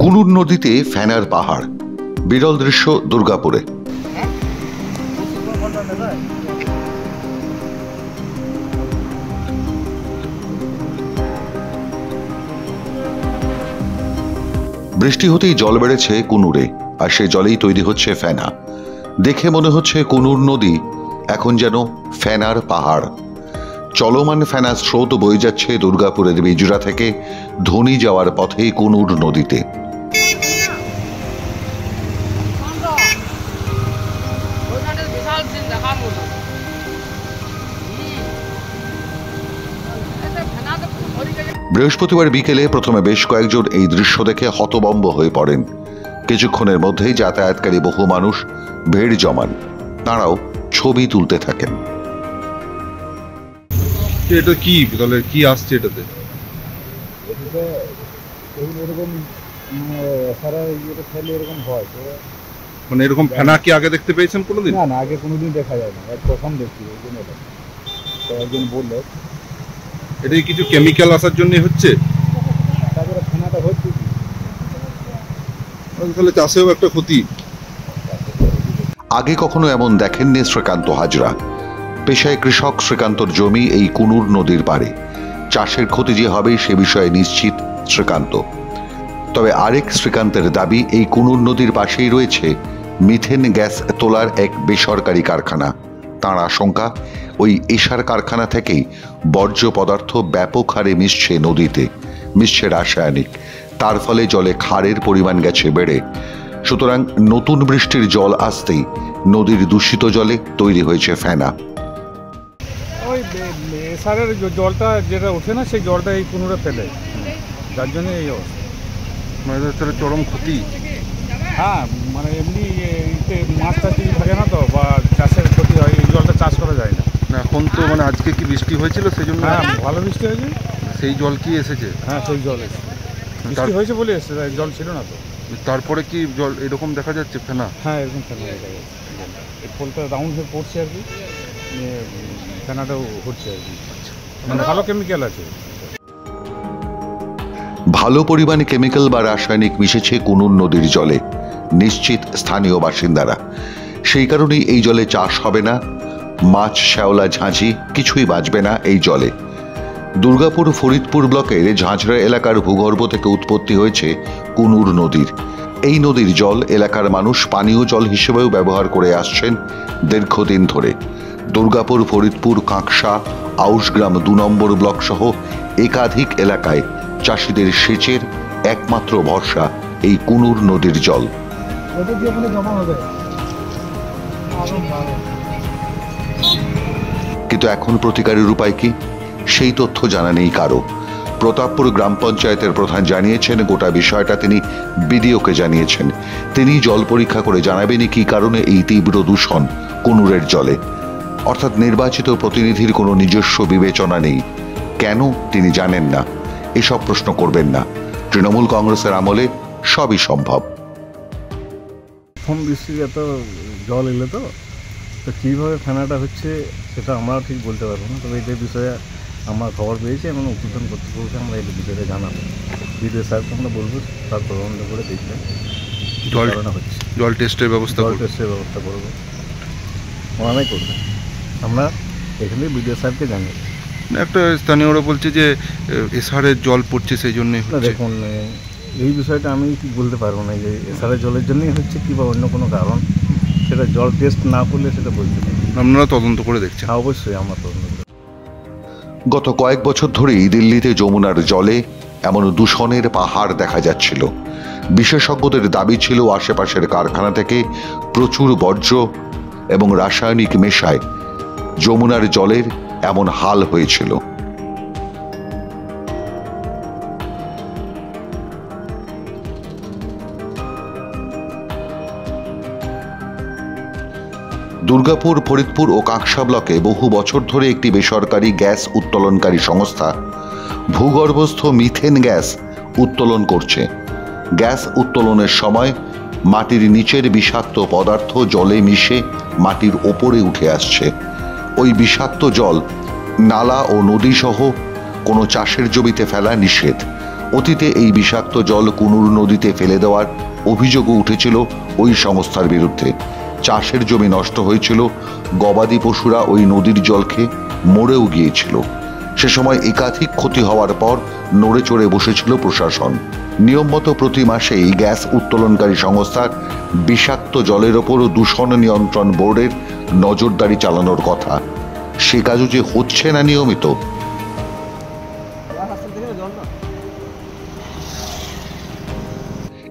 কুনুর নদীতে ফেনার পাহাড়, বিরল দৃশ্য দুর্গাপুরে। বৃষ্টি হতেই জল বেড়েছে কুনুরে, আর সে জলেই তৈরি হচ্ছে ফেনা। দেখে মনে হচ্ছে কুনুর নদী এখন যেন ফেনার পাহাড়। চলমান ফেনার স্রোত বয়ে যাচ্ছে দুর্গাপুরের বিজুরা থেকে ধনী যাওয়ার পথে কুনুর নদীতে। বৃহস্পতিবার বিকেলে প্রথমে বেশ কয়েকজন এই দৃশ্য দেখে হতভম্ব হয়ে পড়েন। কিছুক্ষণের মধ্যেই যাতায়াতকারী বহু মানুষ ভিড় জমান, তাঁরাও ছবি তুলতে থাকেন। এটা কি তাহলে কি আসছে এটাতে? মানে এরকম ফেনা কি আগে দেখতে পেয়েছেন কোনোদিন? না, আগে কোনোদিন দেখা যায় না, প্রথম দেখছি। ওই জন্য একজন বললো এটা কিছু কেমিক্যাল আসার জন্য হচ্ছে, তারপরে ফেনাটা হচ্ছে তাহলে চাষেও একটা ক্ষতি। আগে কখনো এমন দেখেননি শ্রীকান্ত হাজরা। পেশায় কৃষক শ্রীকান্তর জমি এই কুনুর নদীর পাড়ে। চাষের ক্ষতি যে হবে সে বিষয়ে নিশ্চিত শ্রীকান্ত। তবে আরেক শ্রীকান্তের দাবি, এই কুনুর নদীর পাশেই রয়েছে মিথেন গ্যাস তোলার এক বেসরকারি কারখানা। তাঁর আশঙ্কা, ওই এশার কারখানা থেকেই বর্জ্য পদার্থ ব্যাপক হারে মিশছে নদীতে, মিশছে রাসায়নিক। তার ফলে জলে ক্ষারের পরিমাণ গেছে বেড়ে। সুতরাং নতুন বৃষ্টির জল আসতেই নদীর দূষিত জলে তৈরি হয়েছে ফেনা। ওই এশারের জলটা যেটা ওঠে না, সেই জলটা এই কুনুরে ফেলে, যার জন্য এই অবস্থা। মানে তাহলে চরম ক্ষতি। হ্যাঁ, মানে এমনি মাছ টাছ থাকে না তো, বা চাষের ক্ষতি হয়, এই জলটা চাষ করা যায় না। এখন তো মানে আজকে কি বৃষ্টি হয়েছিল সেই জন্য? হ্যাঁ, ভালো বৃষ্টি হয়েছে। সেই জল কি এসেছে? হ্যাঁ, সেই জল এসেছে, বৃষ্টি হয়েছে বলে এসেছে, জল ছিল না তো। তারপরে কি জল এরকম দেখা যাচ্ছে ফেনা? হ্যাঁ, এরকম ফেনা দেখা যাচ্ছে। এই ফলটা রাউন্ড হয়ে পড়ছে আর কি, ফেনাটাও হচ্ছে আর কি। মানে ভালো কেমিক্যাল আছে, ভালো পরিমাণে কেমিক্যাল বা রাসায়নিক মিশেছে কুনুর নদীর জলে, নিশ্চিত স্থানীয় বাসিন্দারা। সেই কারণেই এই জলে চাষ হবে না, মাছ, শ্যাওলা, ঝাঁঝি কিছুই বাঁচবে না এই জলে। দুর্গাপুর ফরিদপুর ব্লকের ঝাঁঝরা এলাকার ভূগর্ভ থেকে উৎপত্তি হয়েছে কুনুর নদীর। এই নদীর জল এলাকার মানুষ পানীয় জল হিসেবেও ব্যবহার করে আসছেন দীর্ঘদিন ধরে। দুর্গাপুর, ফরিদপুর, কাঁকসা, আউশগ্রাম 2 নম্বর ব্লক সহ একাধিক এলাকায় চাষিদের সেচের একমাত্র ভরসা এই কুনুর নদীর জল। কিন্তু এখন প্রতিকারের উপায় কি, সেই তথ্য জানা নেই কারো। প্রতাপপুর গ্রাম পঞ্চায়েতের প্রধান জানিয়েছেন, গোটা বিষয়টা তিনি বিডিওকে জানিয়েছেন। তিনি জল পরীক্ষা করে জানাবেন কি কারণে এই তীব্র দূষণ কুনুরের জলে। অর্থাৎ নির্বাচিত প্রতিনিধির কোনো নিজস্ব বিবেচনা নেই। কেন তিনি জানেন না, এসব প্রশ্ন করবেন না। তৃণমূল কংগ্রেসের আমলে সবই সম্ভব। প্রথম বৃষ্টির এত জল এলে তো কীভাবে ফেনাটা হচ্ছে সেটা আমরাও ঠিক বলতে পারবো না। তবে এই বিষয়ে আমরা খবর পেয়েছি এবং উদ্বোধন কর্তৃপক্ষকে আমরা এই বিষয়টা জানাবো। বিডিও স্যারকে আমরা বলবো, তার তদন্ত করে দেখবেন জল হচ্ছে। জল টেস্টের ব্যবস্থা করবো, ওনারাই করবে। আমরা এখানে বিডিও স্যারকে জানিয়ে একটা স্থানীয়রা বলছে যে এশারের জল পড়ছে সেই জন্যই। দেখুন, এই বিষয়টা আমি ঠিক বলতে পারবো না যে এশারের জলের জন্যই হচ্ছে কি বা অন্য কোনো কারণ, সেটা জল টেস্ট না করলে সেটা বলতে পারি। আপনারা তদন্ত করে দেখছেন? হ্যাঁ, অবশ্যই আমরা তদন্ত করি। গত কয়েক বছর ধরেই দিল্লিতে যমুনার জলে এমন দূষণের পাহাড় দেখা যাচ্ছিল। বিশেষজ্ঞদের দাবি ছিল, আশেপাশের কারখানা থেকে প্রচুর বর্জ্য এবং রাসায়নিক মেশায় যমুনার জলের এমন হাল হয়েছিল। দুর্গাপুর, ফরিদপুর ও কাঁকসা ব্লকে বহু বছর ধরে একটি বেসরকারি গ্যাস উত্তোলনকারী সংস্থা ভূগর্ভস্থ মিথেন গ্যাস উত্তোলন করছে। গ্যাস উত্তোলনের সময় মাটির নিচের বিষাক্ত পদার্থ জলে মিশে মাটির ওপরে উঠে আসছে। ওই বিষাক্ত জল নালা ও নদী সহ কোনো চাষের জমিতে ফেলা নিষেধ। অতীতে এই বিষাক্ত জল কুনুর নদীতে ফেলে দেওয়ার অভিযোগও উঠেছিল ওই সংস্থার বিরুদ্ধে। চাষের জমি নষ্ট হয়েছিল, গবাদি পশুরা ওই নদীর জল খেয়ে মরেও গিয়েছিল। সে সময় একাধিক ক্ষতি হওয়ার পর নড়ে চড়ে বসেছিল প্রশাসন। নিয়ম মতো প্রতি মাসেই গ্যাস উত্তোলনকারী সংস্থার বিষাক্ত জলের ওপর দূষণ নিয়ন্ত্রণ বোর্ডের নজরদারি চালানোর কথা। সে কাজও যে হচ্ছে না নিয়মিত।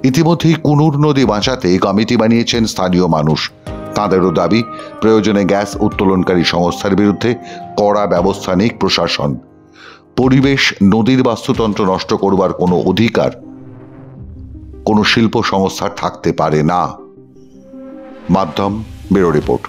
ইতিমধ্যেই কুনুর নদী বাঁচাতে কমিটি বানিয়েছেন স্থানীয় মানুষ। তাঁদেরও দাবি, প্রয়োজনে গ্যাস উত্তোলনকারী সংস্থার বিরুদ্ধে কড়া ব্যবস্থা নিক প্রশাসন। পরিবেশ, নদীর বাস্তুতন্ত্র নষ্ট করবার কোনো অধিকার কোনো শিল্প সংস্থার থাকতে পারে না। মাধ্যম ব্যুরো রিপোর্ট।